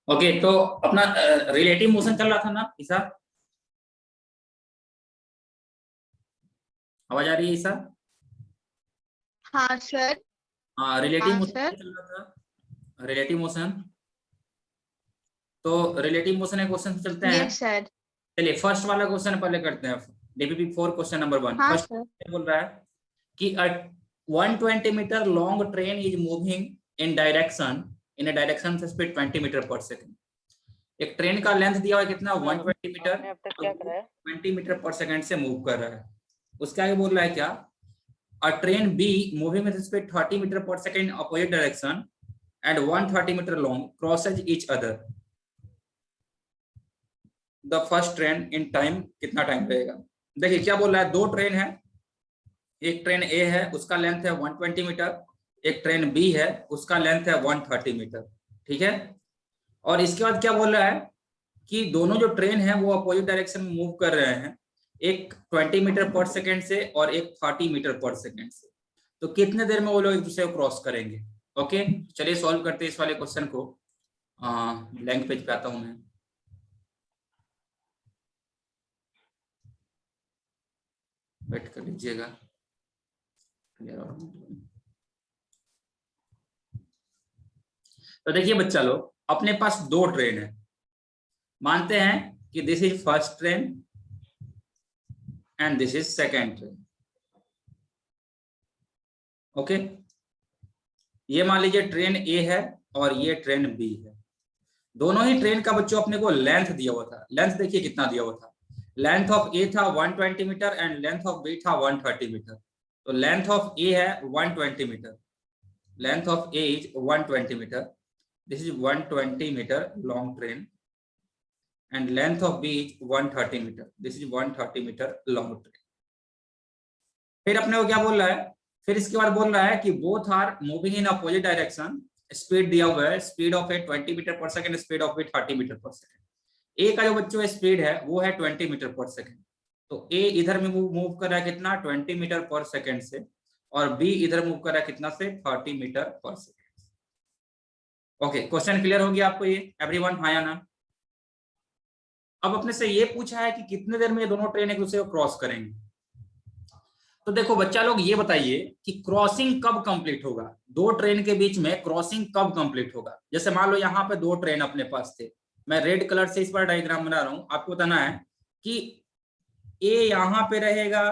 Okay, तो अपना relative motion चल रहा था ना ईसा? आवाज आ रही है ईसा? हाँ सर। हाँ, रिलेटिव हाँ मोशन सर। चल रहा था। रिलेटिव मोशन, तो रिलेटिव मोशन के क्वेश्चन चलते हैं। Yes sir. चलिए फर्स्ट वाला क्वेश्चन पहले करते हैं। डीपीपी 4 क्वेश्चन नंबर 1 हाँ फर्स्ट सर। बोल रहा है कि 120 metre long train is moving in direction in a direction speed 20 metre per second. एक ट्रेन का लेंथ दिया हुआ है कितना, 120 मीटर, आपने अब तक क्या करा है? 20 मीटर पर सेकंड से मूव कर रहा है। उसके आगे बोल रहा है क्या, a train B moving with speed 30 meter per second in opposite direction and 130 meter long crosses each other. The first train in time कितना टाइम लगेगा? देखिए क्या बोल रहा है, दो ट्रेन है, एक ट्रेन A है उसका लेंथ है 120 मीटर, एक ट्रेन B है उसका लेंथ है 130 मीटर, ठीक है। और इसके बाद क्या बोल रहा है कि दोनों जो ट्रेन है वो अपोजिट डायरेक्शन में मूव कर रहे हैं, एक 20 मीटर पर सेकेंड से और एक 30 मीटर पर सेकेंड से। तो कितने देर में वो लोग एक दूसरे को क्रॉस करेंगे? ओके, चलिए सॉल्व करते हैं इस वाले क्वेश्चन को। ब्लैंक पेज पे आता हूं मैं। वेट कर लीजिएगा। तो देखिए बच्चा लोग, अपने पास दो ट्रेन है, मानते हैं कि this is first train and this is second train. Okay, ये मान लीजिए ट्रेन ए है और ये ट्रेन बी है। दोनों ही ट्रेन का बच्चों अपने को लेंथ दिया हुआ था। लेंथ देखिए कितना दिया हुआ था, लेंथ ऑफ ए था 120 metre and length of B था 130 मीटर। तो लेंथ ऑफ ए है 120 metre, length of A is 120 metre, this is 120 metre long train and length of B is 130 metre, this is 130 metre long train. फिर अपने को क्या बोल रहा है, फिर इसके बाद बोल रहा है कि both are moving in opposite direction, speed दिया हुआ है, speed of A 20 metre per second, speed of A 30 metre per second. A का जो बच्चों स्पीड है वो है 20 मीटर पर सेकंड, तो ए इधर में मूव कर रहा है कितना, 20 मीटर पर सेकंड से, और बी इधर मूव कर रहा है कितना से, 30 metre per second. Okay, question clear हो गया आपको ये एवरीवन, हाँ या ना? अब अपने से ये पूछा है कि कितने देर में ये दोनों ट्रेन एक दूसरे को क्रॉस करेंगे। तो देखो बच्चा लोग ये बताइए कि क्रॉसिंग कब कंप्लीट होगा, दो ट्रेन के बीच में क्रॉसिंग कब कंप्लीट होगा। जैसे मान लो यहाँ पे दो ट्रेन अपने पास थे, मैं रेड कलर से इस पर डायग्राम बना रहा हूं, आपको बताना है कि ए यहाँ पे रहेगा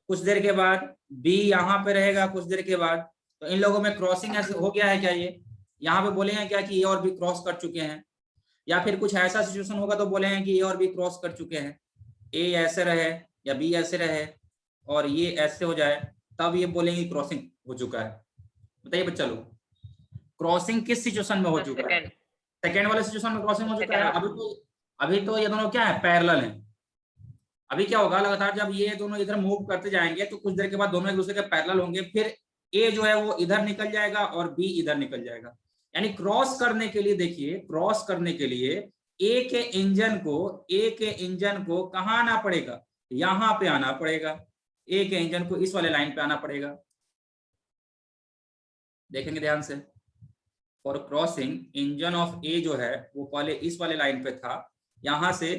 कुछ देर के बाद, बी यहाँ पे रहेगा कुछ देर के बाद। तो इन लोगों में क्रॉसिंग ऐसे हो गया है क्या, ये यहाँ पे बोलेंगे क्या कि ए और बी क्रॉस कर चुके हैं, या फिर कुछ ऐसा सिचुएशन होगा तो बोलेंगे कि ए और बी क्रॉस कर चुके हैं, ए ऐसे रहे या बी ऐसे रहे और ये ऐसे हो जाए, तब ये बोलेंगे क्रॉसिंग हो चुका है। बताइए बच्चा लोग, क्रॉसिंग किस सिचुएशन में हो चुका है? सेकेंड वाले सिचुएशन में क्रॉसिंग हो चुका है। अभी तो ये दोनों क्या है, पैरेलल हैं। अभी क्या होगा, लगातार जब ये दोनों इधर मूव करते जाएंगे तो कुछ देर के बाद दोनों एक दूसरे के पैरेलल होंगे, फिर ए जो है वो इधर निकल जाएगा और बी इधर निकल जाएगा। यानी क्रॉस करने के लिए, देखिए क्रॉस करने के लिए ए के इंजन को कहाँ आना पड़ेगा, यहाँ पे आना पड़ेगा। ए के इंजन को इस वाले लाइन पे आना पड़ेगा, देखेंगे ध्यान से। फॉर क्रॉसिंग इंजन ऑफ ए जो है वो पहले इस वाले लाइन पे था, यहां से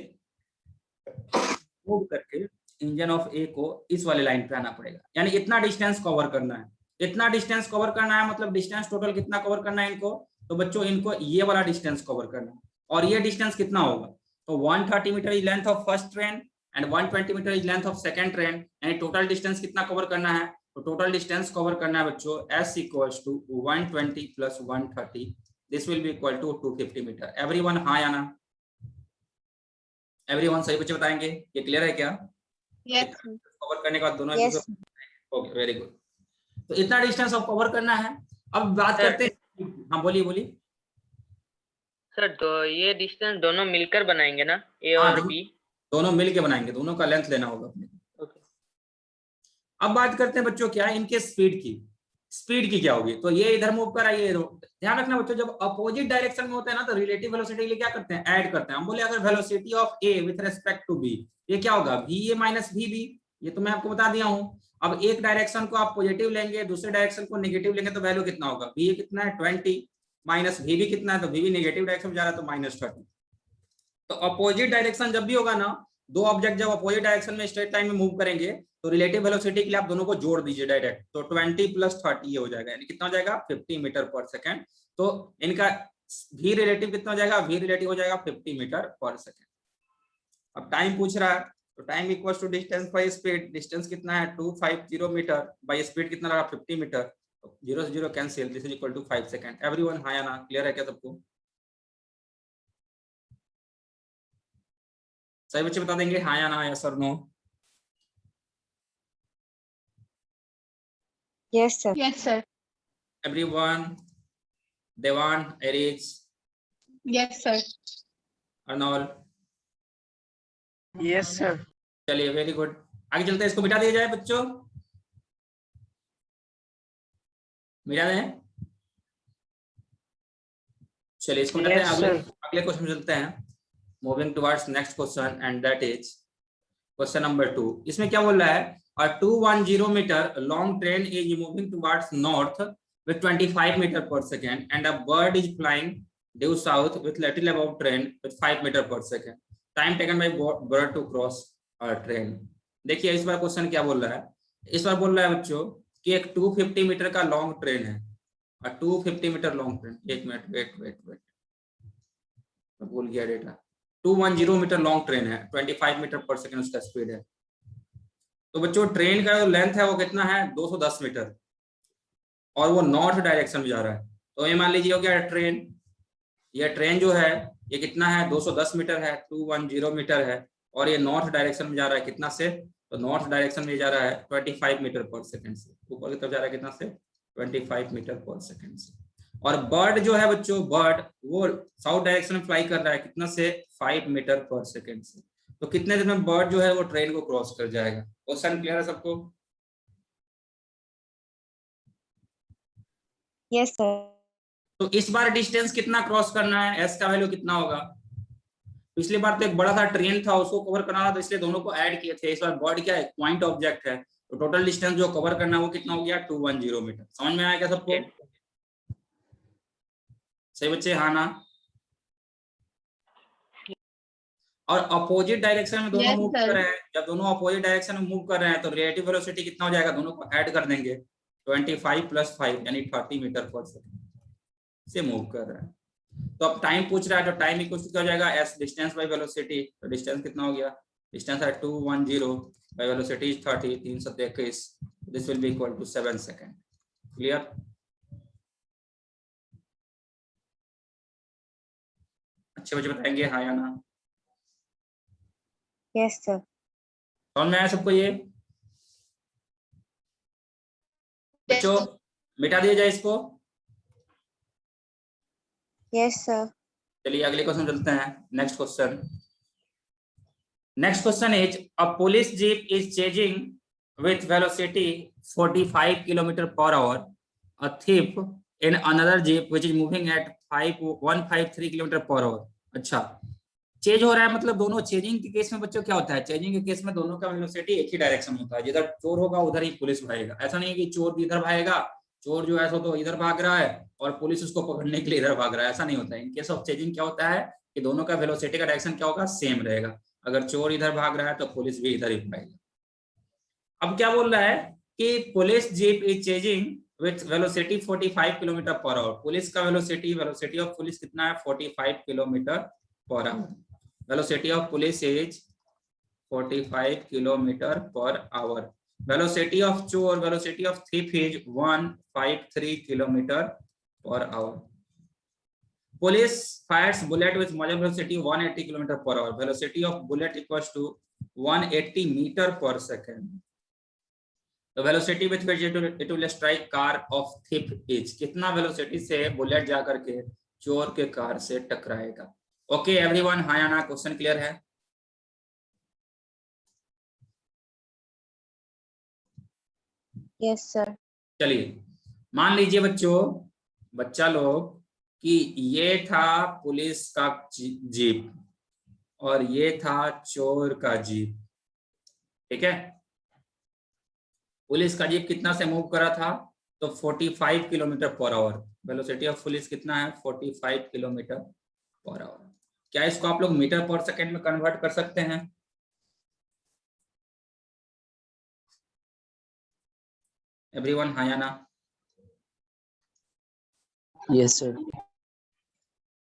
मूव करके इंजन ऑफ ए को इस वाले लाइन पे आना पड़ेगा। यानी इतना डिस्टेंस कवर करना है, इतना डिस्टेंस कवर करना है, मतलब डिस्टेंस टोटल कितना कवर करना है इनको, तो बच्चों इनको ये वाला डिस्टेंस कवर करना है। और ये डिस्टेंस कितना होगा, तो 130 metre is length of first train and 120 metre is length of second train. यानी टोटल डिस्टेंस कितना कवर करना है, तो टोटल डिस्टेंस कवर करना है बच्चों s equals to 120 plus 130, this will be equal to 250 metre. Everyone हाँ या ना? एवरीवन सही बच्चे बताएंगे, ये क्लियर है क्या? यस कवर करने के बाद दोनों यस। Okay very good. तो इतना डिस्टेंस अब कवर करना है। अब बात करते हैं, हाँ बोलिए बोलिए सर। तो ये डिस्टेंस दोनों मिलकर बनाएंगे ना, ए हाँ, और बी? दोनों मिल के बनाएंगे, दोनों का लेंथ लेना होगा अपने। अब बात करते हैं बच्चों क्या है इनके स्पीड की क्या होगी। तो ये इधर मूव कर रहा है, ये ध्यान रखना बच्चों, जब अपोजिट डायरेक्शन में होता है ना तो रिलेटिव वेलोसिटी के लिए क्या करते हैं, ऐड करते हैं। हम बोले अगर velocity of A with respect to B, ये क्या होगा, V A minus V B, ये तो मैं आपको बता दिया हूं। अब एक डायरेक्शन को आप पॉजिटिव लेंगे, दूसरे डायरेक्शन को नेगेटिव लेंगे तो वैल्यू कितना होगा, वी ए कितना है 20, माइनस वी भी कितना है, तो वी भी नेगेटिव डायरेक्शन में जा रहा है, तो -30। तो अपोजिट डायरेक्शन जब भी होगा ना, दो ऑब्जेक्ट जब अपोजिट डायरेक्शन में स्ट्रेट लाइन में मूव करेंगे, तो रिलेटिव वेलोसिटी के लिए आप दोनों को जोड़ दीजिए डायरेक्ट, तो 20 + 30 ये हो जाएगा, यानी कितना हो जाएगा 50 मीटर पर सेकेंड। तो इनका v रिलेटिव कितना हो जाएगा, v रिलेटिव हो जाएगा 50 मीटर पर सेकेंड। अब टाइम पूछ रहा है, तो time equal to distance by speed, distance कितना है 250 मीटर, बाय स्पीड कितना लगा 50 मीटर, तो 0 से 0 cancel, this is equal to 5 second. Everyone हाँ या ना, क्लियर है क्या सबको? सही बच्चे बता देंगे हाँ या ना, यस और no? Yes, sir. Yes, sir. Everyone, Dewan, Ariz, Yes, sir. अर्नोल? Yes, sir. चलिए वेरी गुड, आगे चलते हैं, इसको मिटा दिया जाए बच्चों, मिटा दें? चलिए इसको मिटाते हैं, Yes, अगले sir. अगले क्वेश्चन में चलते हैं। Moving towards next question, and that is question number 2। इसमें क्या बोल रहा है, a 210 metre long train is moving towards north with 25 meter per second and a bird is flying due south with little above train with 5 meter per second. Time taken by bird to cross a train. देखिए इस बार question क्या बोल रहा है, इस बार बोल रहा है बच्चों कि एक 250 मीटर का लॉन्ग ट्रेन है, 250 मीटर लॉन्ग ट्रेन, एक मिनट वेट मैं भूल गया डेटा, 210 मीटर लॉन्ग ट्रेन है, 25 मीटर पर सेकंड उसका स्पीड है। तो बच्चों ट्रेन का जो लेंथ है वो कितना है 210 मीटर, और वो नॉर्थ डायरेक्शन में जा रहा है। तो ये मान लीजिए हो गया ट्रेन, ये ट्रेन जो है ये कितना है 210 मीटर है, 210 मीटर है, और ये नॉर्थ डायरेक्शन में जा रहा है कितना से, तो नॉर्थ डायरेक्शन में जा रहा है 25 मीटर पर सेकंड से, ऊपर की तरफ जा रहा है कितना से 25 मीटर पर सेकंड से। और बर्ड जो है बच्चों, बर्ड वो साउथ डायरेक्शन में फ्लाई कर रहा है कितना से 5 मीटर पर सेकंड से। तो कितने देर में बर्ड जो है वो ट्रेन को क्रॉस कर जाएगा? क्वेश्चन क्लियर है सबको? Yes, sir. तो इस बार डिस्टेंस कितना क्रॉस करना है, एस का वैल्यू कितना होगा? पिछली बार तो एक बड़ा सा ट्रेन था उसको कवर करना था, तो इसलिए दोनों को ऐड किए थे। इस बार बर्ड क्या है, पॉइंट ऑब्जेक्ट है, तो टोटल डिस्टेंस जो कवर करना है वो कितना हो गया 210 मीटर। समझ में आया क्या सबको? सही बच्चे हाँ ना? और अपोजिट डायरेक्शन में दोनों Yes, मूव sir. कर रहे हैं, जब दोनों अपोजिट डायरेक्शन में मूव कर रहे हैं तो रिलेटिव वेलोसिटी कितना हो जाएगा, दोनों को ऐड कर देंगे, 25 + 5 यानी 30 मीटर पर सेकंड से मूव कर रहा है। तो अब टाइम पूछ रहा है, तो टाइम इक्वल टू क्या हो जाएगा, एस डिस्टेंस बाय वेलोसिटी, तो डिस्टेंस कितना हो गया, डिस्टेंस है 210 by velocity is 30, 321, this will be equal to 7 second. Clear? अच्छे बच्चे बताएंगे हाँ या ना? Yes, sir. समझ में आया सबको ये बच्चों? मिटा दिया जाए इसको। Yes, sir. चलिए अगले क्वेश्चन चलते हैं, next question. Next question is a police jeep is chasing with velocity 45 km/h a thief in another jeep which is moving at 153 km/h। अच्छा, चेंज हो रहा है, मतलब दोनों चेजिंग के केस में बच्चों क्या होता है, चेजिंग के केस में दोनों का वेलोसिटी एक ही डायरेक्शन में होता है, जिधर चोर होगा उधर ही पुलिस भागेगा। ऐसा नहीं है कि चोर भी इधर भागेगा, चोर जो है तो इधर भाग रहा है और पुलिस उसको पकड़ने के लिए इधर भाग रहा है, ऐसा नहीं होता है। इन केस ऑफ चेजिंग क्या होता है कि दोनों का वेलोसिटी का डायरेक्शन क्या होगा, सेम रहेगा। अगर चोर इधर भाग रहा है तो पुलिस भी इधर ही भागेगा। अब क्या बोल रहा है कि police jeep is chasing with velocity 45 km/h। Police का वेलोसिटी ऑफ पुलिस कितना है 45 km/h। Velocity of police is 45 km/h. Velocity of chore, velocity of thief is 153 km/h. Police fires bullet with muzzle velocity 180 km/h. Velocity of bullet equals to 180 meter per second. The velocity with which it will strike car of thief is, कितना velocity से bullet जाकर के चोर के car से टकराएगा? Okay everyone हाँ या ना, क्वेश्चन क्लियर है? Yes, sir. चलिए मान लीजिए बच्चों, बच्चा लोग कि ये था पुलिस का जीप और ये था चोर का जीप, ठीक है? पुलिस का जीप कितना से मूव करा था तो 45 kilometre per our. Velocity of police कितना है? 45 किलोमीटर पर आवर। क्या इसको आप लोग मीटर पर सेकेंड में कन्वर्ट कर सकते हैं? एवरीवन, हाँ या ना? Yes, sir.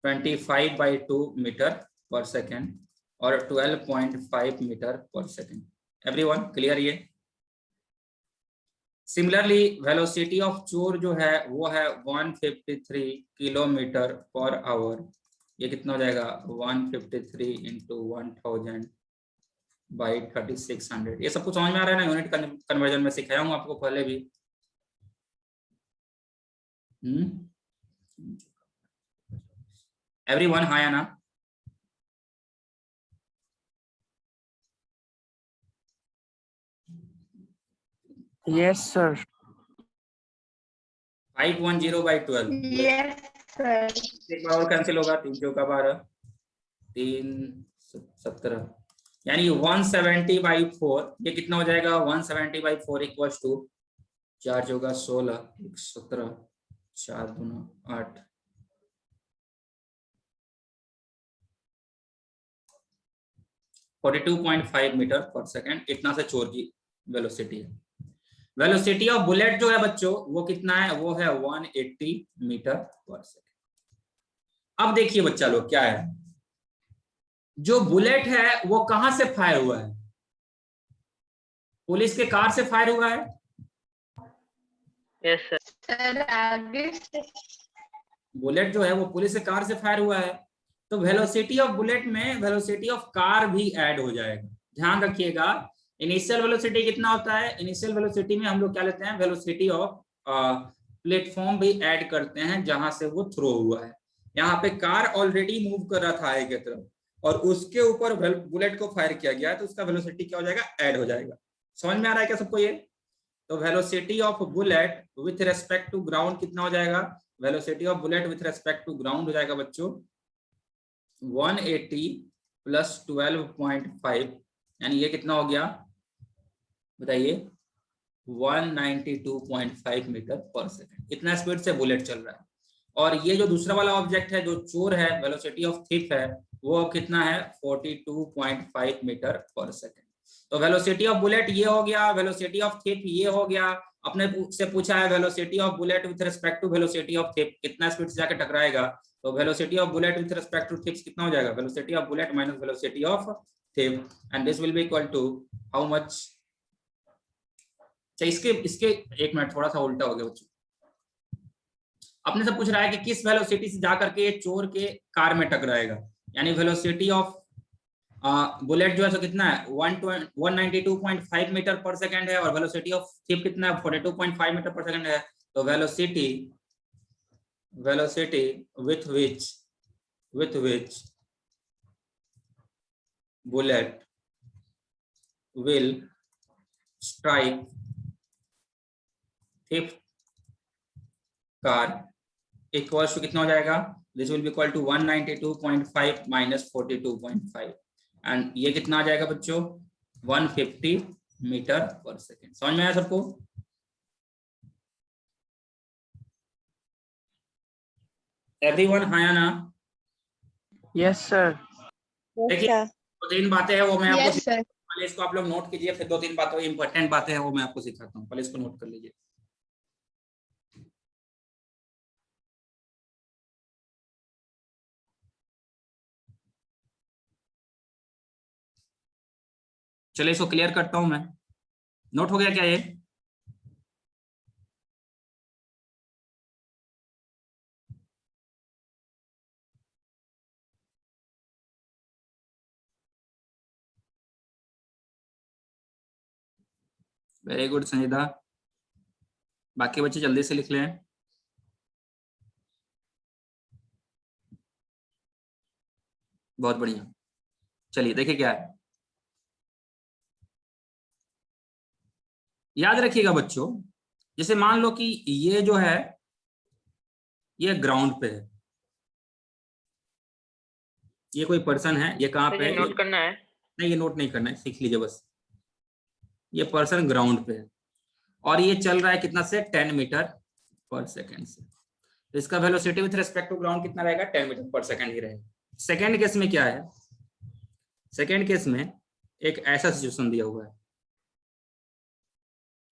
25/2 metre per second और 12.5 metre per second. Everyone clear? ये सिमिलरली वेलोसिटी ऑफ चोर जो है वो है 153 किलोमीटर पर आवर। ये कितना हो जाएगा? 153 इंटू 1000 बाई 3600। ये सब कुछ समझ में आ रहा है ना? यूनिट कन्वर्जन में सिखाया हूँ आपको पहले भी। एवरीवन, हाँ या ना? Yes, sir. 510/12। Yes, sir. एक बार और कैंसिल होगा। 3 चौका 12, 3 17, यानी 170/4। ये कितना हो जाएगा? 170/4 इक्वल्स टू 4 चौका 16, 1 17, 4 दूना 8, 42.5 मीटर पर सेकेंड। इतना से चोर की वेलोसिटी है। वेलोसिटी ऑफ बुलेट जो है बच्चों वो कितना है? वो है 180 मीटर पर सेकेंड। अब देखिए बच्चा लोग क्या है, जो बुलेट है वो कहां से फायर हुआ है? पुलिस के कार से फायर हुआ है। Yes sir. सर आगे से बुलेट जो है वो पुलिस के कार से फायर हुआ है, तो वेलोसिटी ऑफ बुलेट में वेलोसिटी ऑफ कार भी ऐड हो जाएगा। ध्यान रखिएगा, इनिशियल वेलोसिटी कितना होता है? इनिशियल वेलोसिटी में हम लोग क्या लेते हैं? वेलोसिटी ऑफ प्लेटफॉर्म भी ऐड करते हैं जहां से वो थ्रो हुआ है। यहाँ पे कार ऑलरेडी मूव कर रहा था आगे की तरफ और उसके ऊपर बुलेट को फायर किया गया है, तो उसका वेलोसिटी क्या हो जाएगा? ऐड हो जाएगा। समझ में आ रहा है क्या सबको ये? तो velocity of bullet with respect to ground कितना हो जाएगा? Velocity of bullet with respect to ground हो जाएगा बच्चों 180 प्लस 12.5, यानी ये कितना हो गया बताइए? 192.5 मीटर पर सेकेंड। इतना स्पीड से बुलेट चल रहा है। और ये जो दूसरा वाला ऑब्जेक्ट है जो चोर है, वेलोसिटी ऑफ थिफ है, वो कितना है? 42.5 मीटर पर सेकेंड। तो वेलोसिटी ऑफ बुलेट ये हो गया, वेलोसिटी ऑफ थिफ ये हो गया। अपने से पूछा है velocity of bullet with respect to velocity of thief कितना स्पीड से जाके टकराएगा, तो velocity of bullet with respect to thief कितना हो जाएगा? Velocity of bullet minus velocity of thief, and this will be equal to how much? इसके एक मिनट, थोड़ा सा उल्टा हो गया बच्चों। अपने से पूछ रहा है कि किस वेलोसिटी से जाकर के चोर के कार में टकराएगा, यानी वेलोसिटी ऑफ बुलेट जो है सो कितना है? 192.5 मीटर पर सेकेंड है और वेलोसिटी ऑफ थिफ कितना है? 42.5 मीटर पर सेकेंड है। तो velocity with which bullet will strike thief car equals to कितना हो जाएगा? This will be equal to 192.5 minus 42.5, and ये कितना आ जाएगा बच्चों? 150 मीटर पर सेकेंड। समझ में आया सबको? एवरीवन, हाँ या ना? Yes, sir. Yes, देखिए sir. 2-3 बातें हैं वो मैं आपको यस सर। पहले इसको आप लोग नोट कीजिए, फिर 2-3 बातें इंपॉर्टेंट बातें हैं वो मैं आपको सिखाता हूँ। पहले इसको नोट कर लीजिए। चलिए इसको क्लियर करता हूं मैं। नोट हो गया क्या ये? वेरी गुड संजीदा, बाकी बच्चे जल्दी से लिख लें। बहुत बढ़िया। चलिए देखिए क्या है, याद रखिएगा बच्चों, जैसे मान लो कि ये जो है ये ग्राउंड पे है, ये कोई पर्सन है, ये कहाँ पे है? नोट करना है? नहीं, ये नोट नहीं करना है, सीख लीजिए बस। ये पर्सन ग्राउंड पे है और ये चल रहा है कितना से? 10 मीटर पर सेकेंड से। तो इसका velocity with respect to ground कितना रहेगा, 10 मीटर पर सेकेंड ही रहेगा। सेकेंड केस में क्या है, सेकेंड केस में एक ऐसा सिचुएशन दिया हुआ है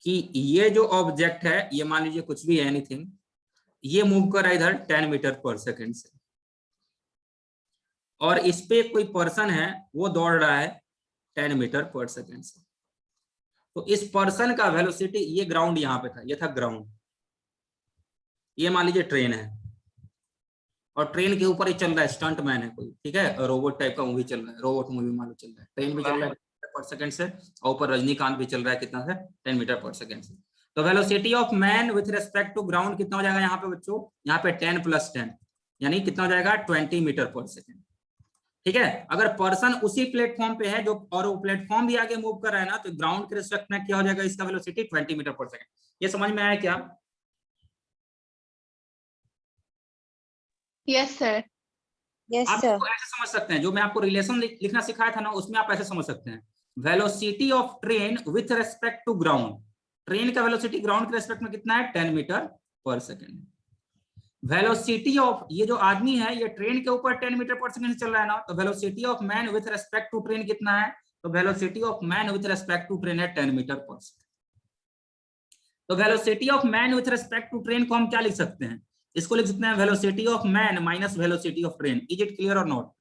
कि ये जो ऑब्जेक्ट है, ये मान लीजिए कुछ भी है, एनीथिंग, ये मूव कर रहा है इधर 10 मीटर पर सेकेंड से, और इस पे कोई पर्सन है वो दौड़ रहा है 10 मीटर पर सेकेंड से। तो इस पर्सन का वेलोसिटी, ये ग्राउंड यहाँ पे था, ये था ग्राउंड, ये मान लीजिए ट्रेन है, और ट्रेन के ऊपर ही चल रहा है, स्टंट मैन है कोई, ठीक है, रोबोट टाइप का मूवी चल रहा है, रोबोट मूवी मान लो चल रहा है, ट्रेन भी चल रहा है पर सेकंड से, और ऊपर रजनीकांत भी चल रहा है कितना से, 10 मीटर पर सेकंड से। तो velocity of man with respect to ground कितना हो जाएगा यहाँ पे बच्चों, यहाँ पे 10 + 10 यानी कितना हो जाएगा, 20 मीटर पर सेकंड। ठीक है, अगर पर्सन उसी प्लेटफॉर्म पे है जो, और वो प्लेटफॉर्म भी आगे मूव कर रहा है ना, तो ग्राउंड के रिस्पेक्ट में क्या हो जाएगा इसका वेलोसिटी, 20 मीटर पर सेकंड। ये समझ में आया क्या? Yes, sir. Yes, आप sir. इसको ऐसे समझ सकते हैं, जो मैं आपको रिलेशन लिखना सिखाया था ना, उसमें आप ऐसे समझ सकते हैं, velocity of train with respect to ground, train का वेलोसिटी ग्राउंड के रिस्पेक्ट में कितना है, 10 metre per second. Velocity of, ये जो आदमी है ये ट्रेन के ऊपर 10 मीटर पर सेकंड चल रहा है ना, तो velocity of man with respect to train कितना है, तो velocity of man with respect to train है 10 मीटर पर सेकंड। तो velocity of man with respect to train को हम क्या लिख सकते हैं, इसको लिख सकते हैं velocity of man minus velocity of train. Is it clear और नॉट?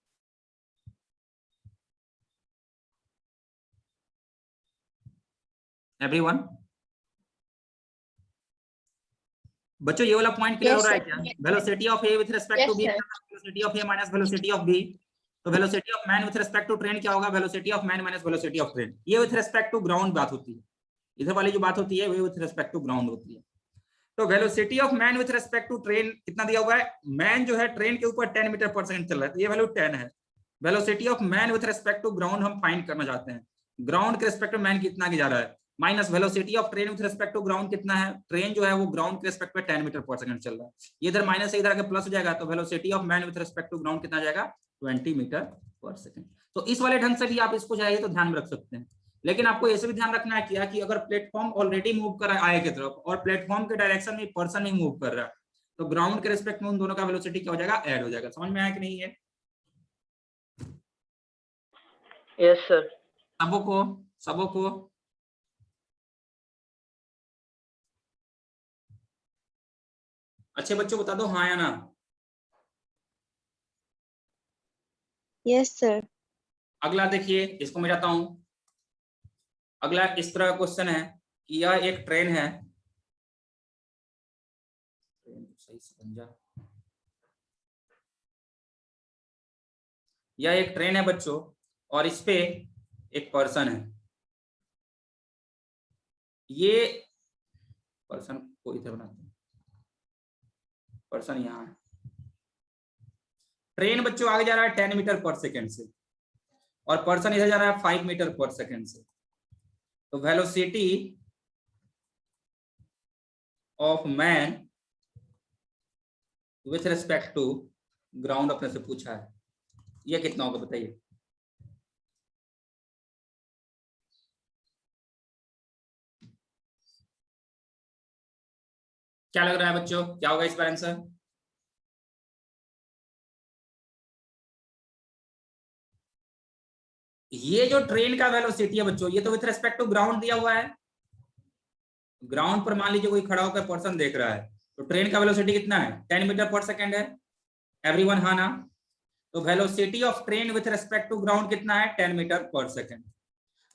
एवरीवन, बच्चों ये वाला पॉइंट क्लियर हो रहा है क्या? Velocity of A with respect to B, velocity of A minus velocity of B. तो velocity of man with respect to train क्या होगा, velocity of man minus velocity of train. ये विथ रिस्पेक्ट टू ग्राउंड बात होती है, इधर वाली जो बात होती है वो विथ रिस्पेक्ट टू ग्राउंड होती है। तो velocity of man with respect to train कितना दिया हुआ है, मैन जो है ट्रेन के ऊपर 10 मीटर पर सेकंड चल रहा है, तो ये वैल्यू 10 है। Velocity of man with respect to ground हम फाइंड करना चाहते हैं, ग्राउंड के रिस्पेक्ट में मैन कितना आगे जा रहा है, minus velocity of train with respect to ground कितना है, ट्रेन जो है वो ग्राउंड के रिस्पेक्ट में 10 मीटर पर सेकंड चल रहा है, ये इधर माइनस से इधर आके प्लस हो जाएगा, तो velocity of man with respect to ground कितना जाएगा, 20 मीटर पर सेकंड। तो इस वाले ढंग से भी आप इसको चाहिए तो ध्यान में रख सकते हैं, लेकिन आपको ऐसे भी ध्यान रखना है क्या कि अगर प्लेटफॉर्म ऑलरेडी मूव कर रहा है आगे की तरफ और प्लेटफॉर्म के डायरेक्शन में पर्सन ही मूव कर रहा है, तो ग्राउंड के रिस्पेक्ट में उन दोनों का वेलोसिटी क्या हो जाएगा, ऐड हो जाएगा। समझ में आया कि नहीं है? Yes sir. सबको अच्छे बच्चों बता दो हाँ या ना। Yes, sir. अगला देखिए, इसको मैं जाता हूं। अगला इस तरह का क्वेश्चन है कि यह एक ट्रेन है, सही से समझा, यह एक ट्रेन है बच्चों, और इस पे एक पर्सन है, ये पर्सन को इधर बनाते हैं, पर्सन यहाँ है, ट्रेन बच्चों आगे जा रहा है 10 मीटर पर सेकेंड से, और पर्सन इधर जा रहा है 5 मीटर पर सेकेंड से। तो velocity of man with respect to ground अपने से पूछा है, यह कितना होगा बताइए। क्या लग रहा है बच्चों, क्या होगा इस बार आंसर? ये जो ट्रेन का वेलोसिटी है बच्चों, ये तो विथ रिस्पेक्ट टू ग्राउंड दिया हुआ है, ग्राउंड पर मान लीजिए कोई खड़ा होकर पर्सन देख रहा है, तो ट्रेन का वेलोसिटी कितना है, 10 मीटर पर सेकेंड है। एवरीवन हाँ ना? तो velocity of train with respect to ground कितना है, 10 metre per second.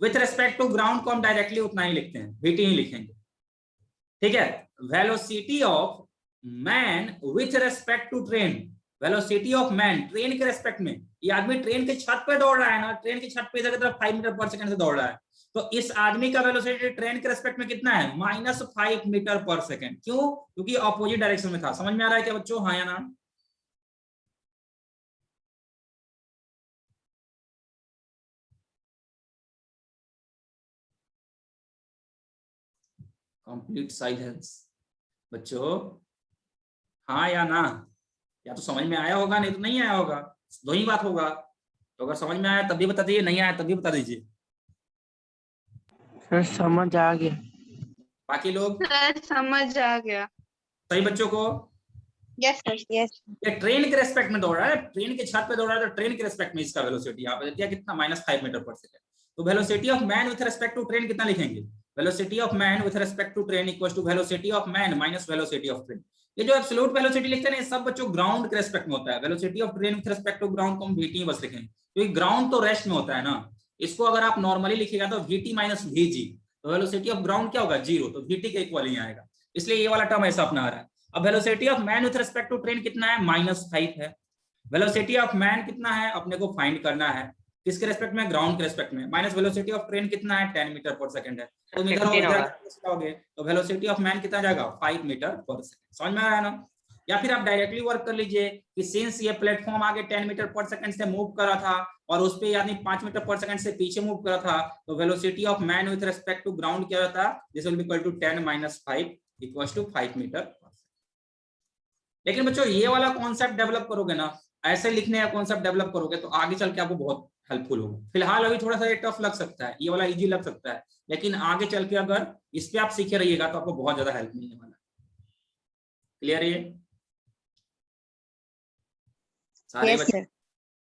With respect to ground को हम डायरेक्टली उतना ही लिखते हैं, VT ही लिखेंगे, ठीक है। Velocity of man with respect to train, velocity of man train के रेस्पेक्ट में, ये आदमी ट्रेन के छत पे दौड़ रहा है ना, ट्रेन की छत पे इधर की तरफ 5 मीटर पर सेकंड से दौड़ रहा है, तो इस आदमी का वेलोसिटी ट्रेन के रेस्पेक्ट में कितना है, -5 मीटर पर सेकंड। क्यों? क्योंकि ऑपोजिट डायरेक्शन में था। समझ में आ रहा है क्या बच्चों, हाँ या ना? कंप्लीट साइलेंस बच्चों, हाँ या ना? या तो समझ में आया होगा, नहीं तो नहीं आया होगा, दो ही बात होगा। तो अगर समझ में आया तब भी बता दीजिए, नहीं आया तब भी बता दीजिए। सर समझ आ गया। बाकी लोग सर समझ आ गया। सही बच्चों को? Yes, sir. Yes. ये ट्रेन के रेस्पेक्ट में दौड़ रहा है, ट्रेन के छत पे दौड़ रहा है, तो ट्रेन के रेस्पेक्ट में इसका वेलोसिटी यहाँ पे दिया कितना, -5 मीटर पर सेकंड। तो velocity of man with respect to train कितना लिखेंगे? Velocity of man with respect to train equals to velocity of man minus velocity of train. ये जो एब्सोल्यूट वेलोसिटी लिखते हैं ना, ये सब बच्चों ग्राउंड के रेस्पेक्ट में होता है। Velocity of train with respect to ground को हम vt बस लिखेंगे, क्योंकि ग्राउंड तो रेस्ट में होता है ना। इसको अगर आप नॉर्मली लिखिएगा तो vt माइनस vg, तो वेलोसिटी ऑफ ग्राउंड क्या होगा, 0, तो vt के इक्वल ही आएगा, इसलिए ये वाला टर्म ऐसा अपना आ रहा है। अब velocity of man with respect to train कितना है, -5 है। वेलोसिटी ऑफ मैन कितना है अपने को फाइंड करना है, किसके रेस्पेक्ट में, ग्राउंड के रेस्पेक्ट में। माइनस वेलोसिटी ऑफ ट्रेन कितना है, 10 मीटर पर सेकंड है, तो इधर होगे तो वेलोसिटी ऑफ मैन कितना जाएगा, 5 मीटर पर सेकंड। समझ में आ रहा है ना? या फिर आप डायरेक्टली वर्क कर लीजिए कि सिंस ये प्लेटफॉर्म आगे 10 मीटर पर सेकंड से मूव कर रहा था और उस पे आदमी 5 मीटर पर सेकंड से पीछे मूव कर रहा था, तो velocity of man with respect to ground क्या रहता, this will be equal to 10 - 5 equals to 5 metre. लेकिन बच्चों ये वाला कॉन्सेप्ट डेवलप करोगे ना, ऐसे लिखने का कॉन्सेप्ट डेवलप करोगे तो आगे चल के आपको बहुत हेल्पफुल होगा। फिलहाल अभी थोड़ा सा ये टफ लग सकता है, ये वाला इजी लग सकता है, लेकिन आगे चल के अगर इस पे आप सीखे रहिएगा तो आपको बहुत ज्यादा हेल्प मिलने वाला है। क्लियर है ये सारे Yes, बच्चे? sir.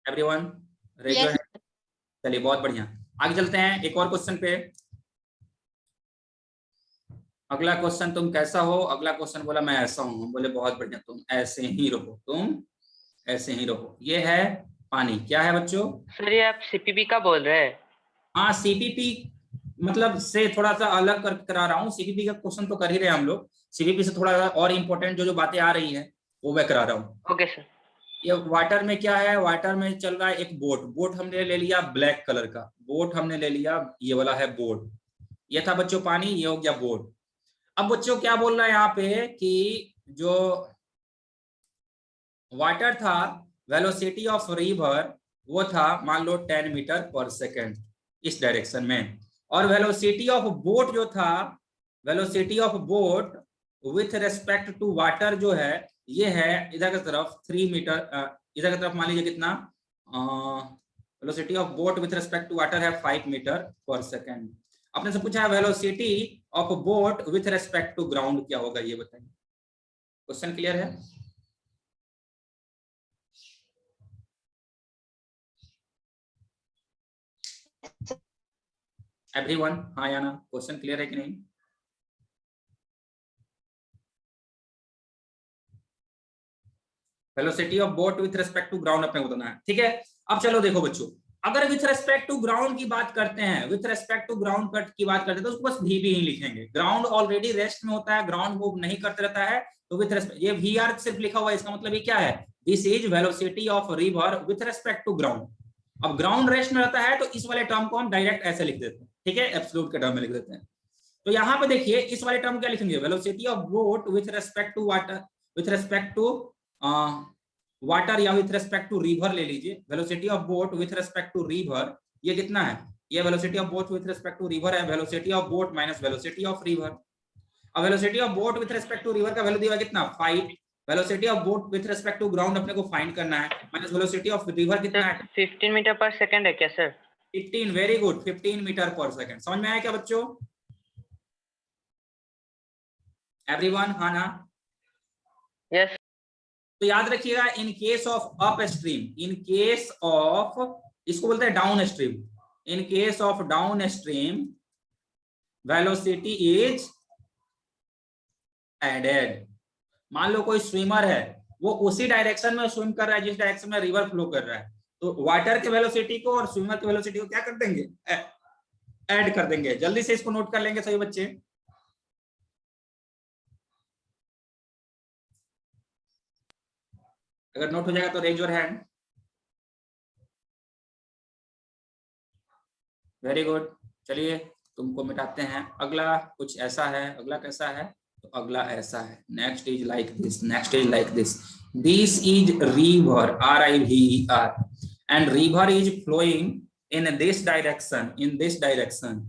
Everyone raise your hand. चलिए बहुत बढ़िया, आगे चलते हैं एक और क्वेश्चन पे। अगला क्वेश्चन, तुम कैसा हो? अगला क्वेश्चन बोला मैं ऐसा हूं, हम बोले बहुत बढ़िया, तुम ऐसे ही रहो, तुम ऐसे ही रहो। ये है पानी, क्या है बच्चों? सर ये आप सीपीपी का बोल रहे हैं? हाँ सीपीपी मतलब से थोड़ा सा अलग करा रहा हूँ। सीपीपी का क्वेश्चन तो कर ही रहे हैं हम लोग, सीपीपी से थोड़ा और इम्पोर्टेंट जो बातें आ रही है वो मैं करा रहा हूँ। Okay sir. ये वाटर में क्या है, वाटर में चल रहा है एक बोट। बोट हमने ले लिया ब्लैक कलर का, बोट हमने ले लिया, ये वाला है बोट। ये था बच्चों पानी, ये हो गया बोट। अब बच्चों क्या बोल रहा है यहाँ पे कि जो वाटर था, वेलोसिटी ऑफ रिवर वो था मान लो 10 मीटर पर सेकेंड इस डायरेक्शन में, और वेलोसिटी ऑफ बोट जो था, velocity of boat with respect to water जो है ये है इधर की तरफ 3 मीटर, इधर की तरफ मान लीजिए कितना, velocity of boat with respect to water है 5 मीटर पर सेकेंड। आपने से पूछा है velocity of boat with respect to ground क्या होगा, ये बताइए। क्वेश्चन क्लियर है? एवरीवन हाँ या ना, क्वेश्चन क्लियर है कि नहीं? Velocity of boat with respect to ground अपने को बताना है, ठीक है। अब चलो देखो बच्चों, अगर विथ रेस्पेक्ट टू ग्राउंड की बात करते हैं, विथ रेस्पेक्ट टू ग्राउंड की बात करते हैं तो उसको बस भी ही लिखेंगे। ग्राउंड ऑलरेडी रेस्ट में होता है, ग्राउंड मूव नहीं करते रहता है, तो विथ रेस्पेक्ट ये वीआर सिर्फ लिखा हुआ है, इसका मतलब ये क्या है, this is velocity of river with respect to ground. अब ग्राउंड रेस्ट में रहता है तो इस वाले टर्म को हम डायरेक्ट ऐसे लिख देते हैं, ठीक है, एब्सोल्यूट के टर्म में लिख देते हैं। तो यहाँ पे देखिए इस वाले टर्म क्या लिखेंगे, velocity of boat with respect to water, with respect to water या विथ रेस्पेक्ट टू रिवर ले लीजिए। Velocity of boat with respect to river ये कितना है, ये velocity of boat with respect to river है, velocity of boat minus velocity of river. अब velocity of boat with respect to river का value दिया कितना 5, velocity of boat with respect to ground अपने को फाइंड करना है, माइनस वेलोसिटी ऑफ रिवर कितना है 15 मीटर पर सेकंड है क्या sir? 15, very good, 15 metre per second. समझ में आया क्या बच्चों? एवरीवन हाँ ना? यस। तो याद रखिएगा in case of upstream, in case of, इसको बोलते हैं downstream, in case of downstream velocity is added. मान लो कोई स्विमर है, वो उसी डायरेक्शन में स्विम कर रहा है जिस डायरेक्शन में रिवर फ्लो कर रहा है, तो वाटर के वेलोसिटी को और स्विमर के वेलोसिटी को क्या कर देंगे, ऐड कर देंगे। जल्दी से इसको नोट कर लेंगे सभी बच्चे। अगर नोट हो जाएगा तो raise your hand. Very good, चलिए तुमको मिटाते हैं। अगला कुछ ऐसा है, अगला कैसा है, तो अगला ऐसा है, next is like this, next is like this, this is river, RIVER, and river is flowing in this direction, in this direction.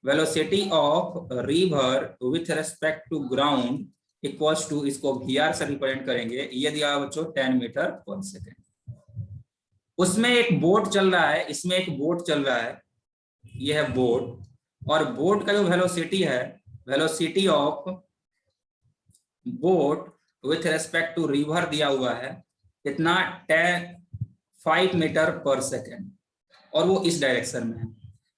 Velocity of river with respect to ground equals to, इसको VR से represent करेंगे, ये दिया बच्चों 10 metre per second. उसमें एक boat चल रहा है, इसमें एक बोट चल रहा है, ये है बोट, और बोट का जो वेलोसिटी है, velocity of boat with respect to river दिया हुआ है कितना 5 मीटर पर सेकेंड और वो इस डायरेक्शन में है।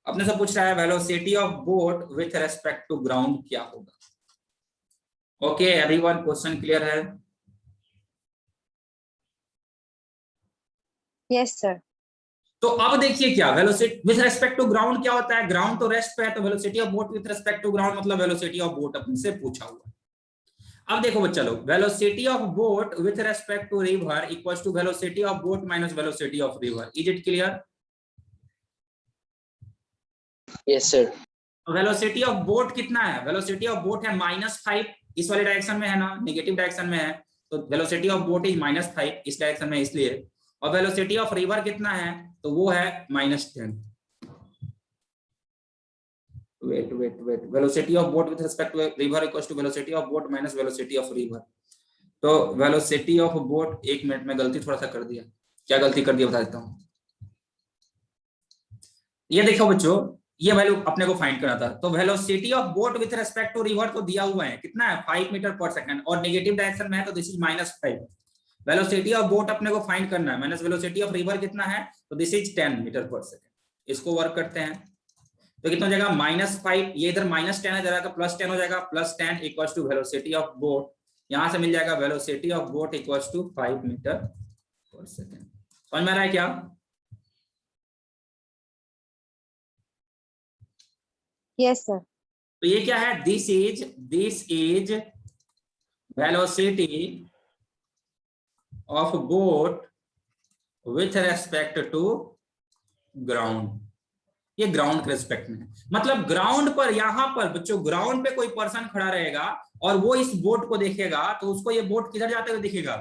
अपने से पूछ रहा है velocity of boat with respect to ground क्या होगा। ओके एवरीवन, क्वेश्चन क्लियर है? Yes, sir. तो अब देखिए क्या velocity with respect to ground क्या होता है, ग्राउंड तो रेस्ट पे है, तो velocity of boat with respect to ground मतलब वेलोसिटी ऑफ बोट अपने से पूछा हुआ है। अब देखो बच्चा लोग, velocity of boat with respect to river equals to velocity of boat minus velocity of river. Is it clear? Yes, sir. Velocity of boat कितना है? वेलोसिटी ऑफ बोट है -5, इस वाले डायरेक्शन में है ना, नेगेटिव डायरेक्शन में है, तो वेलोसिटी ऑफ बोट इज -5 इस डायरेक्शन में इसलिए। और वेलोसिटी ऑफ रिवर कितना है? तो वो है -10। Wait velocity of boat with respect to river equals to velocity of boat minus velocity of river. तो वेलोसिटी ऑफ बोट, एक मिनट में गलती थोड़ा सा कर दिया, क्या गलती कर दिया बता देता हूं। ये देखो बच्चों, ये वैल्यू अपने को फाइंड करना था, तो velocity of boat with respect to river तो दिया हुआ है कितना है 5 मीटर पर सेकंड और नेगेटिव डायरेक्शन में है तो this is -5। Velocity of boat अपने को फाइंड करना है माइनस वेलोसिटी ऑफ रिवर कितना है, तो this is 10 metre per second. इसको वर्क करते हैं तो कितना हो जाएगा -5, ये इधर -10 है जरा, +10 हो जाएगा, +10 equals to velocity of boat, यहां से मिल जाएगा velocity of boat equals to 5 metre per second. समझ में आ रहा है क्या? Yes, sir. तो ये क्या है, this is velocity of boat with respect to ground. ये ग्राउंड के रेस्पेक्ट में है, मतलब ग्राउंड पर, यहां पर बच्चों ग्राउंड पे कोई पर्सन खड़ा रहेगा और वो इस बोट को देखेगा तो उसको ये बोट किधर जाते हुए दिखेगा,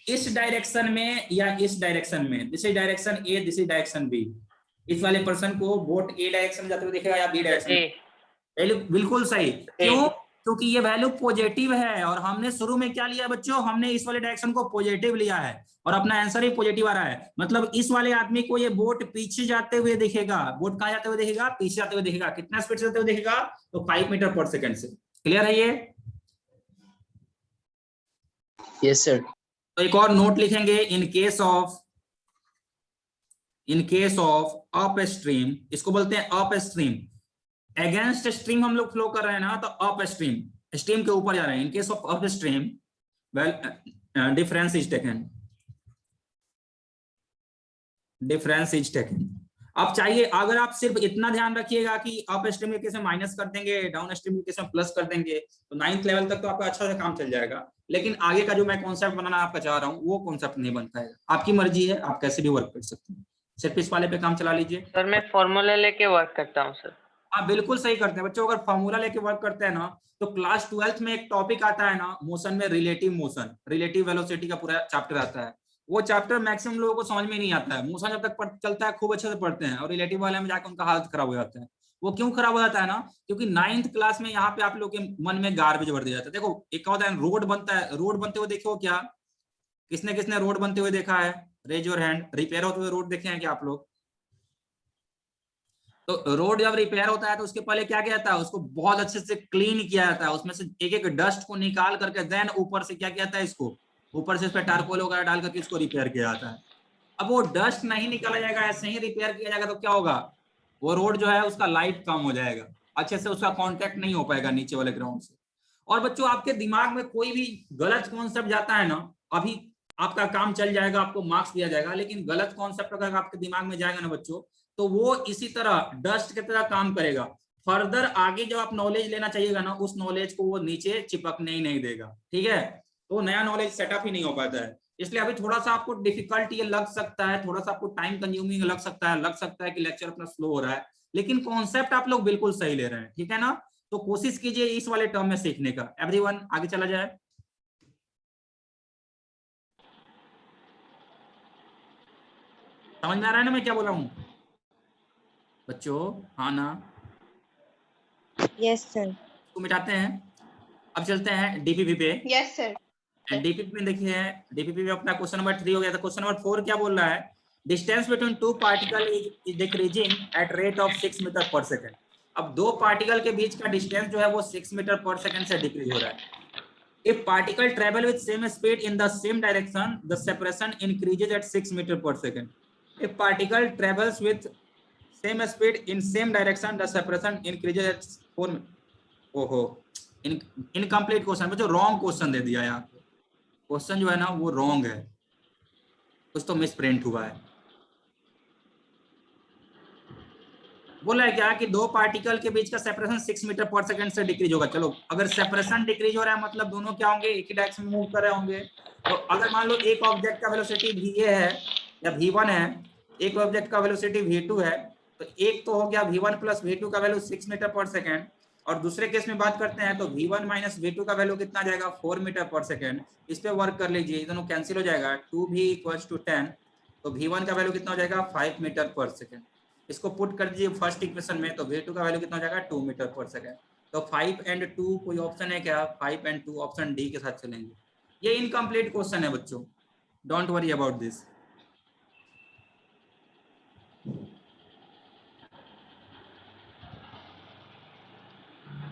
इस डायरेक्शन में या इस डायरेक्शन में। This is direction A, this is direction B. इस वाले पर्सन को बोट ए डायरेक्शन में जाते हुए दिखेगा या बी डायरेक्शन? बिल्कुल सही। क्यों? क्योंकि ये वैल्यू पॉजिटिव है और हमने शुरू में क्या लिया बच्चों, हमने इस वाले डायरेक्शन को पॉजिटिव लिया है और अपना आंसर ही पॉजिटिव आ रहा है। मतलब इस वाले आदमी को ये बोट पीछे जाते हुए दिखेगा। बोट कहां जाते हुए दिखेगा? पीछे जाते हुए दिखेगा। कितना स्पीड से जाते हुए दिखेगा? तो 5 मीटर पर सेकंड से। क्लियर है ये? Yes, sir. तो एक और नोट लिखेंगे, इन केस ऑफ अप स्ट्रीम, इसको बोलते हैं अप स्ट्रीम। अगेंस्ट स्ट्रीम हम लोग फ्लो कर रहे हैं ना, तो अप स्ट्रीम, स्ट्रीम के ऊपर जा रहे हैं। इन case of up stream, well difference is taken, अब चाहिए अगर आप सिर्फ इतना ध्यान रखिएगा कि अप स्ट्रीम के केस में माइनस कर देंगे, डाउन स्ट्रीम के केस में प्लस कर देंगे, तो 9th लेवल तक तो आपका अच्छा सा काम चल जाएगा। लेकिन आगे का जो मैं कॉन्सेप्ट बनाना आपका चाह रहा हूँ वो कॉन्सेप्ट नहीं बन पाएगा। आपकी मर्जी है, आप कैसे भी वर्क कर सकते हैं, सिर्फ इस वाले पे काम चला लीजिए। सर मैं फॉर्मूला लेके वर्क करता हूँ सर। हाँ बिल्कुल सही करते हैं बच्चों। अगर फॉर्मूला लेके वर्क करते हैं ना, तो क्लास 12th में एक टॉपिक आता है ना मोशन में, रिलेटिव मोशन, रिलेटिव वेलोसिटी का पूरा चैप्टर आता है। वो चैप्टर मैक्सिमम लोगों को समझ में नहीं आता है। मोशन जब तक चलता है खूब अच्छे से पढ़ते हैं और रिलेटिव वाले में जाकर उनका हालत खराब हो जाता है। वो क्यों खराब हो जाता है ना, क्योंकि 9th क्लास में यहाँ पे आप लोग के मन में गार्बेज भर दिया जाता है। देखो एक होता है रोड बनता है, रोड बनते हुए देखो क्या, किसने किसने रोड बनते हुए देखा है? Raise your hand. रिपेयर होते हुए रोड देखे हैं क्या आप लोग? तो रोड जब रिपेयर होता है तो उसके पहले क्या किया जाता है, उसको बहुत अच्छे से क्लीन किया जाता है, उसमें से एक एक डस्ट को निकाल करके देन ऊपर से क्या किया जाता है, इसको ऊपर से इस पे टारकोल वगैरह डाल करके इसको रिपेयर किया जाता है। अब वो डस्ट नहीं निकाला जाएगा, ऐसे ही रिपेयर किया जाएगा तो क्या होगा, वो रोड जो है उसका लाइफ कम हो जाएगा, अच्छे से उसका कॉन्टेक्ट नहीं हो पाएगा नीचे वाले ग्राउंड से। और बच्चों आपके दिमाग में कोई भी गलत कॉन्सेप्ट जाता है ना, अभी आपका काम चल जाएगा, आपको मार्क्स दिया जाएगा, लेकिन गलत कॉन्सेप्ट अगर आपके दिमाग में जाएगा ना बच्चों, तो वो इसी तरह डस्ट की तरह काम करेगा। फर्दर आगे जो आप नॉलेज लेना चाहिएगा ना, उस नॉलेज को वो नीचे चिपकने ही नहीं देगा। ठीक है, तो नया नॉलेज सेटअप ही नहीं हो पाता है। इसलिए अभी थोड़ा सा आपको डिफिकल्ट ये लग सकता है, थोड़ा सा आपको टाइम कंज्यूमिंग लग सकता है कि लेक्चर अपना स्लो हो रहा है, लेकिन कॉन्सेप्ट आप लोग बिल्कुल सही ले रहे हैं। ठीक है ना, तो कोशिश कीजिए इस वाले टर्म में सीखने का। एवरीवन आगे चला जाए। समझ में आ रहा है ना मैं क्या बोला हूँ बच्चों? हाँ ना? Yes, sir. तो मिटाते हैं, अब चलते हैं डीपीपी पे। Yes, sir. डीपीपी में देखिए, डीपीपी में अपना क्वेश्चन नंबर 3 हो गया था। क्वेश्चन नंबर 4 क्या बोल रहा है, distance between two particle is decreasing at rate of 6 metre per second. अब दो पार्टिकल के बीच का डिस्टेंस जो है वो 6 मीटर पर सेकंड से डिक्रीज हो रहा है। If particle travel with same speed in the same direction, the separation increases at 6 meter per second. If particle travels with same speed in same direction, the separation increases at 4. ओहो, incomplete question में जो wrong question दे दिया है आपको। Question जो है ना वो रॉन्ग है, कुछ तो मिस प्रिंट हुआ है। बोला है क्या कि दो पार्टिकल के बीच का सेपरेशन 6 मीटर पर सेकंड से डिक्रीज होगा। चलो अगर सेपरेशन डिक्रीज हो रहा है मतलब दोनों क्या होंगे, एक ही डायरेक्शन में मूव कर रहे होंगे। तो अगर मान लो एक ऑब्जेक्ट का वेलोसिटी va है या v1 है, एक ऑब्जेक्ट का वेलोसिटी v2 है, तो एक तो हो गया v1 प्लस v2 का वैल्यू 6 मीटर पर सेकंड, और दूसरे केस में बात करते हैं तो v1 माइनस v2 का वैल्यू कितना जाएगा 4 मीटर पर सेकंड। इस पे वर्क कर लीजिए, ये दोनों कैंसिल हो जाएगा, 2v इक्वल्स टू 10, तो v1 का वैल्यू कितना हो जाएगा 5 मीटर पर सेकंड। इसको पुट कर दीजिए फर्स्ट इक्वेशन में, तो v2 का वैल्यू कितना हो जाएगा 2 मीटर पर सेकंड। तो 5 एंड 2 कोई ऑप्शन है क्या, 5 एंड 2 ऑप्शन डी के साथ चलेंगे। ये इनकम्प्लीट क्वेश्चन है बच्चों, don't worry about this.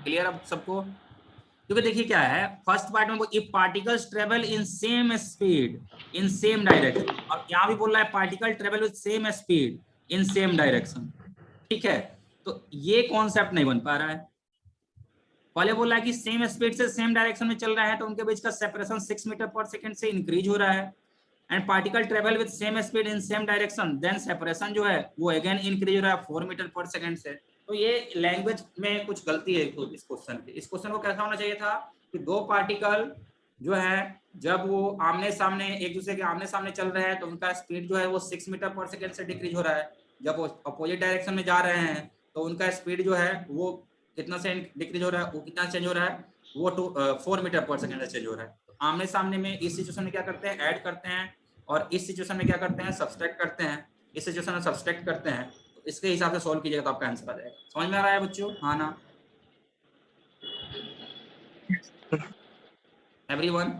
Clear अब सबको? क्योंकि देखिए क्या है, फर्स्ट पार्ट में if particles travel in same speed in same direction, और यहाँ भी बोल रहा है particle travel with same speed in same direction, ठीक है। तो ये कॉन्सेप्ट नहीं बन पा रहा है। पहले बोल रहा है कि सेम स्पीड से सेम डायरेक्शन में चल रहा है तो उनके बीच का सेपरेशन 6 मीटर पर सेकंड से इंक्रीज हो रहा है, and particle travel with same speed in same direction, then separation जो है वो अगेन इंक्रीज हो रहा है 4 मीटर पर सेकंड से। तो ये लैंग्वेज में कुछ गलती है इस क्वेश्चन की। इस क्वेश्चन को कैसा होना चाहिए था कि दो पार्टिकल जो है जब वो आमने सामने एक दूसरे के आमने सामने चल रहे हैं तो उनका स्पीड जो है वो 6 मीटर पर सेकंड से डिक्रीज हो रहा है। जब वो अपोजिट डायरेक्शन में जा रहे हैं तो उनका स्पीड जो है वो कितना से डिक्रीज हो रहा है, वो कितना चेंज हो रहा है, वो 4 मीटर पर सेकंड से चेंज हो रहा है। तो आमने सामने में इस सिचुएशन में क्या करते हैं, ऐड करते हैं, और इस सिचुएशन में क्या करते हैं, सब्सट्रैक्ट करते हैं। इस सिचुएशन में सब्सट्रैक्ट करते हैं, तो इसके हिसाब से सॉल्व कीजिएगा तो आपका आंसर आ जाएगा। समझ में आ रहा है बच्चों? हाँ ना एवरीवन?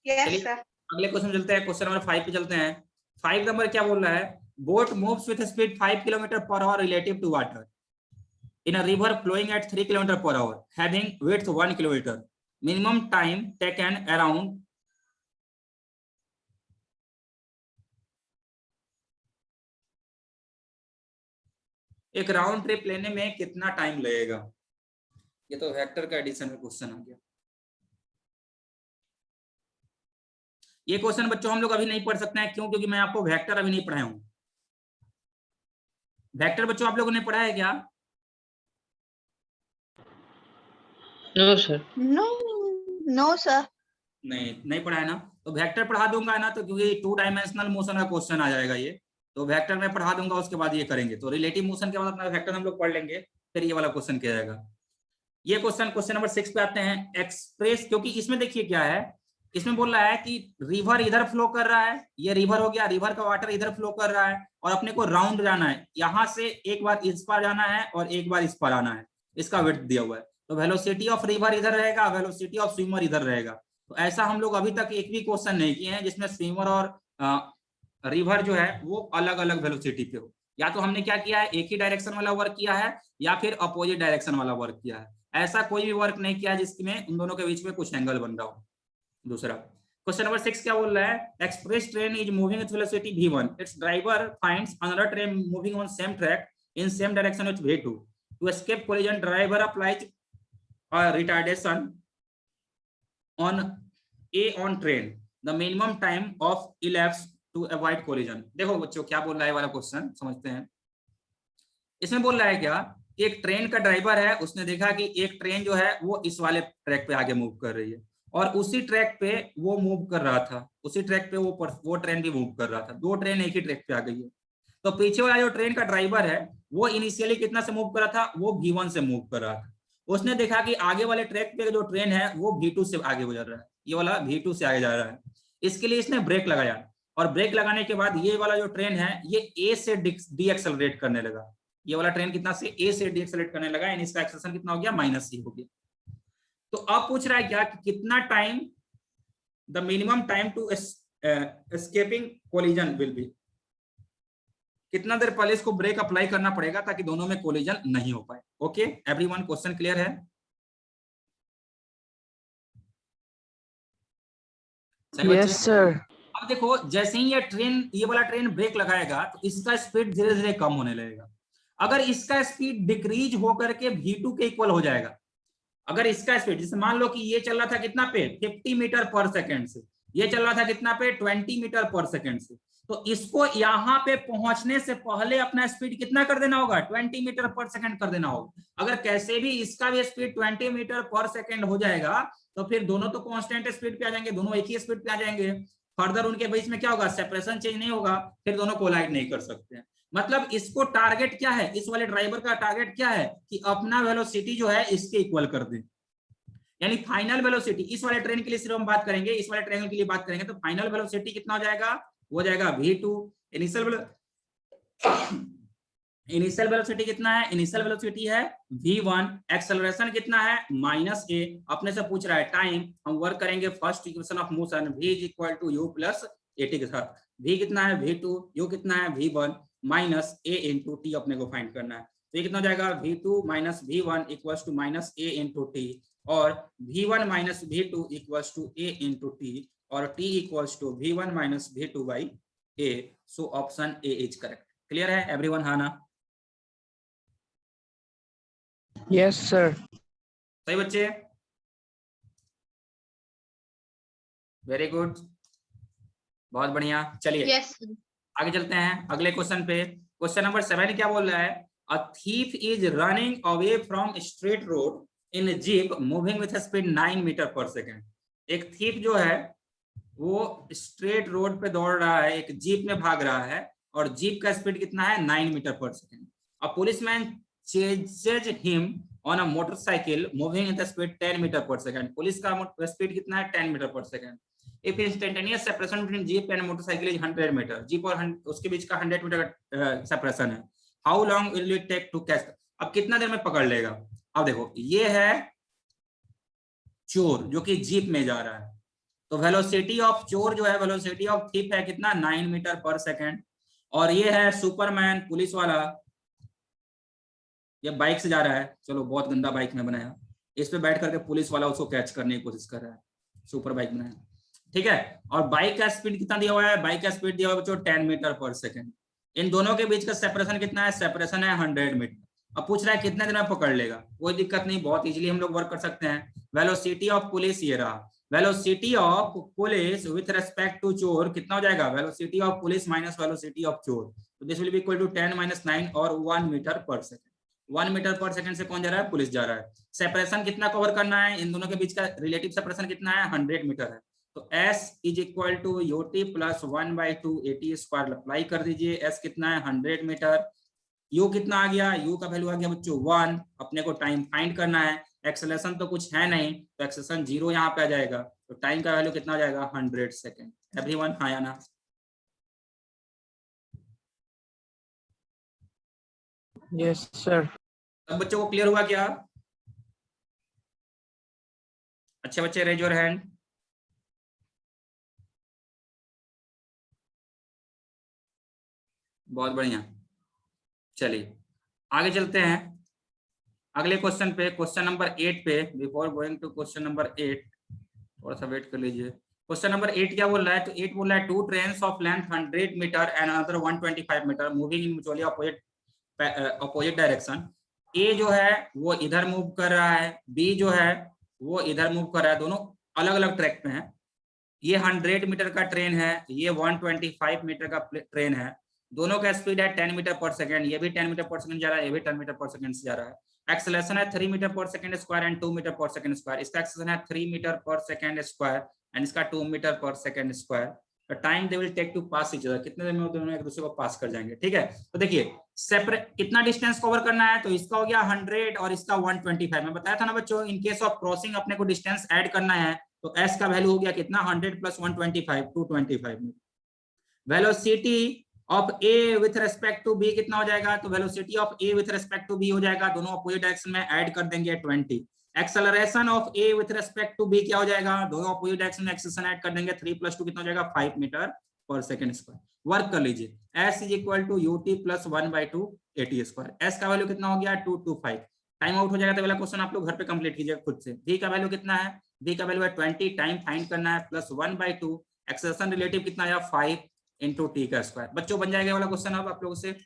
Yes, sir. अगले क्वेश्चन चलते हैं, क्वेश्चन नंबर 5 पे चलते हैं। 5 नंबर क्या बोल रहा है, boat moves with speed 5 kilometre per hour relative to water in a river flowing at 3 km per hour having width 1 kilometer, minimum time taken around एक राउंड ट्रिप लेने में कितना टाइम लगेगा। ये तो वेक्टर का एडिशन का क्वेश्चन आ गया। ये क्वेश्चन बच्चों हम लोग अभी नहीं पढ़ सकते हैं, क्यों? क्योंकि मैं आपको वेक्टर अभी नहीं पढ़ाया हूं। वेक्टर बच्चों आप लोगों ने पढ़ा है क्या? No sir. No, sir. नहीं पढ़ा है ना, तो वेक्टर पढ़ा दूंगा ना, तो क्योंकि 2 डायमेंशनल मोशन का क्वेश्चन आ जाएगा ये, तो वेक्टर में पढ़ा दूंगा, उसके बाद ये करेंगे। तो रिलेटिव मोशन के बाद अपना वेक्टर हम लोग पढ़ लेंगे, फिर ये वाला क्वेश्चन किया जाएगा। ये क्वेश्चन नंबर 6 पे आते हैं। एक्सप्रेस, क्योंकि इसमें देखिए क्या है, इसमें बोल रहा है कि रिवर इधर फ्लो कर रहा है, ये रिवर हो गया, रिवर का वाटर इधर फ्लो कर रहा है, और अपने को राउंड जाना है, यहाँ से एक बार इस पार जाना है और एक बार इस पार आना है। इसका विड्थ दिया हुआ है, तो वेलोसिटी ऑफ रिवर इधर रहेगा, वेलोसिटी ऑफ स्विमर इधर रहेगा। तो ऐसा हम लोग अभी तक एक भी क्वेश्चन नहीं किए हैं जिसमें स्विमर और रिवर जो है वो अलग अलग वेलोसिटी पे हो। या तो हमने क्या किया है, एक ही डायरेक्शन वाला वर्क किया है, या फिर अपोजिट डायरेक्शन वाला वर्क किया है। ऐसा कोई भी वर्क नहीं किया जिसमें उन दोनों के बीच में कुछ एंगल बन रहा हो। दूसरा क्वेश्चन नंबर 6 क्या बोल रहा है, express train is moving with velocity v1, its driver finds another train moving on same track in same direction with v2, to escape collision driver applies retardation on A on train, the minimum time of elapsed to avoid collision। देखो बच्चों क्या बोल रहा है वाला question समझते हैं। इसमें बोल रहा है क्या, एक ट्रेन का ड्राइवर है, उसने देखा कि एक ट्रेन जो है वो इस वाले ट्रैक पे आगे मूव कर रही है, और उसी ट्रैक पे वो मूव कर रहा था, उसी ट्रैक पे वो ट्रेन भी मूव कर रहा था। दो ट्रेन एक ही ट्रैक पे आ गई है। तो पीछे वाला जो ट्रेन का ड्राइवर है वो इनिशियली कितना से मूव कर रहा था, वो v1 से मूव कर रहा था। उसने देखा कि आगे वाले ट्रैक पे जो ट्रेन है वो v2 से आगे गुजर रहा है, ये वाला v2 से आगे जा रहा है। इसके लिए इसने ब्रेक लगाया, और ब्रेक लगाने के बाद ये वाला जो ट्रेन है ये ए से डी एक्सेलरेट करने लगा। ये वाला ट्रेन कितना से ए से डी एक्सेलरेट करने लगा, यानी इसका एक्सेलरेशन कितना हो गया, -c हो गया। तो अब पूछ रहा है क्या कि कितना time the minimum time to escaping collision will be. कितना देर पहले इसको ब्रेक अप्लाई करना पड़ेगा ताकि दोनों में कोलिजन नहीं हो पाए। ओके एवरीवन, क्वेश्चन क्लियर है? Yes, sir. अब देखो जैसे ही ये वाला ट्रेन ब्रेक लगाएगा तो इसका स्पीड धीरे धीरे कम होने लगेगा। अगर इसका स्पीड डिक्रीज होकर के v2 के इक्वल हो जाएगा, अगर इसका स्पीड जैसे मान लो कि ये चल रहा था कितना पे 50 मीटर पर सेकेंड से, ये चल रहा था कितना पे 20 मीटर पर सेकेंड से, तो इसको यहाँ पे पहुंचने से पहले अपना स्पीड कितना कर देना होगा 20 मीटर पर सेकेंड कर देना होगा। अगर कैसे भी इसका भी स्पीड 20 मीटर पर सेकेंड हो जाएगा तो फिर दोनों तो कांस्टेंट स्पीड पे आ जाएंगे, दोनों एक ही स्पीड पे आ जाएंगे। फर्दर उनके बीच में क्या होगा, सेपरेशन चेंज नहीं होगा, फिर दोनों कोलाइड नहीं कर सकते। मतलब इसको टारगेट क्या है, इस वाले ड्राइवर का टारगेट क्या है कि अपना वेलोसिटी जो है इसके इक्वल कर दे, यानी फाइनल वेलोसिटी। इस वाले ट्रेन के लिए सिर्फ हम बात करेंगे, इस वाले ट्रेन के लिए बात करेंगे तो फाइनल वेलोसिटी कितना हो जाएगा, वो जाएगा v2। इनिशियल वेलोसिटी कितना है, इनिशियल वेलोसिटी है v1। एक्सेलरेशन कितना है -a। अपने से पूछ रहा है टाइम, हम वर्क करेंगे first equation of motion v is equal to u plus at के साथ। v कितना है v2, u कितना है v1 minus a into t अपने को फाइंड करना है। तो ये कितना हो जाएगा v2 minus v1 equals to minus a into T, और v1 minus v2 equals to a into t, और t equals to v1 minus v2 by a। So option a is correct. Clear है everyone? हाँ ना? Yes, sir. सही बच्चे, very good, बहुत बढ़िया। चलिए Yes, sir. आगे चलते हैं अगले क्वेश्चन पे। क्वेश्चन नंबर 7 क्या बोल रहा है, a thief is running away from straight road in jeep moving with speed 9 metre per second. एक थीफ जो है वो स्ट्रेट रोड पे दौड़ रहा है, एक जीप में भाग रहा है, और जीप का स्पीड कितना है 9 metre per second. A policeman chases him on a motorcycle moving at the speed 10 metre per second. Police का स्पीड कितना है 10 metre per second. If instantaneous separation between jeep and motorcycle is 100 metre, jeep और उसके बीच का 100 metre का separation है, how long will it take to catch? अब कितना देर में पकड़ लेगा? अब देखो ये है चोर जो कि जीप में जा रहा है, तो वेलोसिटी ऑफ चोर जो है, वेलोसिटी ऑफ थीफ है कितना 9 मीटर पर सेकेंड। और ये है सुपरमैन पुलिस वाला, ये बाइक से जा रहा है, चलो बहुत गंदा बाइक में बनाया, इस पे बैठ करके पुलिस वाला उसको कैच करने की कोशिश कर रहा है, सुपर बाइक बनाया, ठीक है। और बाइक का स्पीड कितना दिया हुआ है, बाइक का स्पीड दिया हुआ है बच्चों 10 मीटर पर सेकेंड। इन दोनों के बीच का सेपरेशन कितना है, सेपरेशन है 100 मीटर। अब पूछ रहा है कितने दिन में पकड़ लेगा, कोई दिक्कत नहीं, बहुत इजीली हम लोग वर्क कर सकते हैं। वेलोसिटी ऑफ पुलिस ये रहा, velocity of police with respect to चोर कितना हो जाएगा, velocity of police minus velocity of चोर, तो this will be equal to 10 minus 9 और 1 metre per second. 1 metre per second से कौन जा रहा है, पुलिस जा रहा है। सेपरेशन कितना कवर करना है, इन दोनों के बीच का रिलेटिव सेपरेशन कितना है 100 मीटर है, तो s is equal to ut plus 1/2 at square apply कर दीजिए। s कितना है 100 मीटर, u कितना आ गया, u का वैल्यू आ गया बच्चों 1। अपने को टाइम फाइंड करना है, एक्सेलरेशन तो कुछ है नहीं तो एक्सेलरेशन 0 यहाँ पे आ जाएगा, तो टाइम का वैल्यू कितना आ जाएगा 100 सेकेंड। एवरीवन हाँ या ना? Yes, sir. अब बच्चों को क्लियर हुआ क्या? अच्छे बच्चे रेज योर हैंड। बहुत बढ़िया, चलिए आगे चलते हैं अगले क्वेश्चन पे, क्वेश्चन नंबर 8 पे। Before going to question number 8 थोड़ा सा वेट कर लीजिए। क्वेश्चन नंबर 8 क्या बोल रहा है, तो 8 बोल रहा है 2 trains of length 100 metre and another 125 metre moving in mutually opposite direction. A जो है वो इधर मूव कर रहा है, बी जो है वो इधर मूव कर रहा है, दोनों अलग अलग ट्रैक पे हैं। ये 100 मीटर का ट्रेन है, ये 125 मीटर का ट्रेन है, दोनों का स्पीड है 10 मीटर पर सेकंड, ये भी 10 मीटर पर सेकंड जा रहा है, ये भी 10 मीटर पर सेकंड से जा रहा है। एक्सेलरेशन है 3 metre per second square and 2 metre per second square. इसका एक्सेलरेशन है 3 metre per second square and इसका 2 मीटर पर सेकंड स्क्वायर। तो time they will take to pass each other, कितने देर में दोनों एक दूसरे को पास कर जाएंगे, ठीक है। तो देखिए सेपरेट कितना डिस्टेंस कवर करना है, तो इसका हो गया 100 और इसका 125। मैं बताया था ना बच्चों, इन केस ऑफ क्रॉसिंग अपने को डिस्टेंस ऐड करना है, तो s का वैल्यू हो गया कितना 100 प्लस 125 225 में। Velocity of a with respect to b कितना हो जाएगा, तो velocity of a with respect to b हो जाएगा, दोनों अपोजिट डायरेक्शन में ऐड कर देंगे 20। Acceleration of a with respect to b क्या हो जाएगा, दोनों अपोजिट डायरेक्शन में एक्सेलरेशन ऐड कर देंगे 3 + 2 कितना हो जाएगा 5 metre per second square. Work कर लीजिए, s is equal to ut plus 1/2 at square. s का वैल्यू कितना हो गया 225। टाइम आउट हो जाएगा तो वाला क्वेश्चन आप लोग घर पे कंप्लीट कीजिएगा खुद से। v का वैल्यू कितना है, v का वैल्यू है 20, टाइम फाइंड करना है प्लस 1/2, एक्सेलरेशन रिलेटिव कितना आया 5 इंटू टी का स्क्वायर। बच्चों बन जाएगा वाला क्वेश्चन अब आप लोगों से।